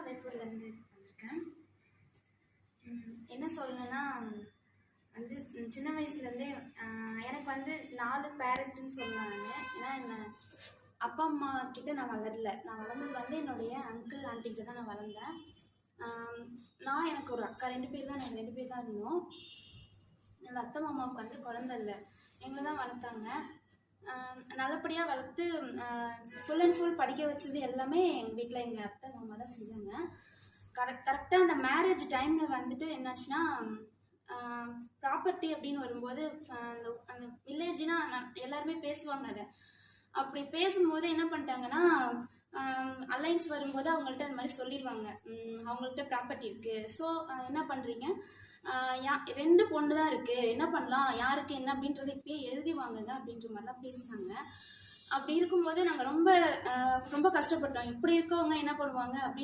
வேப்பூர்லேருந்து வந்திருக்கேன். என்ன சொல்லணும்னா வந்து சின்ன வயசுலேருந்தே எனக்கு வந்து 4 பேரண்ட்டுன்னு சொல்லுவாங்க. ஏன்னா என்ன அப்பா அம்மா கிட்ட நான் வளரல. நான் வளர்ந்தது வந்து என்னுடைய அங்கிள் ஆண்டிகிட்ட தான் நான் வளர்ந்தேன். நான் எனக்கு ஒரு அக்கா 2 பேர் தான், நாங்கள் 2 பேர் தான் இருந்தோம். என்னோடய அத்தை மாமாவுக்கு வந்து குழந்தை இல்லை, எங்களை தான் வளர்த்தாங்க. நல்லபடியாக வளர்த்து ஃபுல் அண்ட் ஃபுல் படிக்க வச்சது எல்லாமே எங்கள் வீட்டில் எங்கள் அத்தை மாமா தான் செஞ்சாங்க. கரெக்டாக அந்த மேரேஜ் டைமில் வந்துட்டு என்னாச்சுன்னா, ப்ராப்பர்ட்டி அப்படின்னு வரும்போது அந்த வில்லேஜ்னால் எல்லாருமே பேசுவாங்க. அதை அப்படி பேசும்போது என்ன பண்ணிட்டாங்கன்னா, அலைன்ஸ் வரும்போது அவங்கள்ட்ட அந்த மாதிரி சொல்லிடுவாங்க, அவங்கள்ட்ட ப்ராப்பர்ட்டி இருக்குது, ஸோ என்ன பண்ணுறீங்க, 2 பொண்ணு தான் இருக்குது, என்ன பண்ணலாம், யாருக்கு என்ன அப்படின்றத இப்பயே எழுதி வாங்குங்க அப்படின்ற மாதிரிலாம் பேசினாங்க. அப்படி இருக்கும்போது நாங்கள் ரொம்ப ரொம்ப கஷ்டப்பட்டோம். இப்படி இருக்கவங்க என்ன பண்ணுவாங்க அப்படின்னு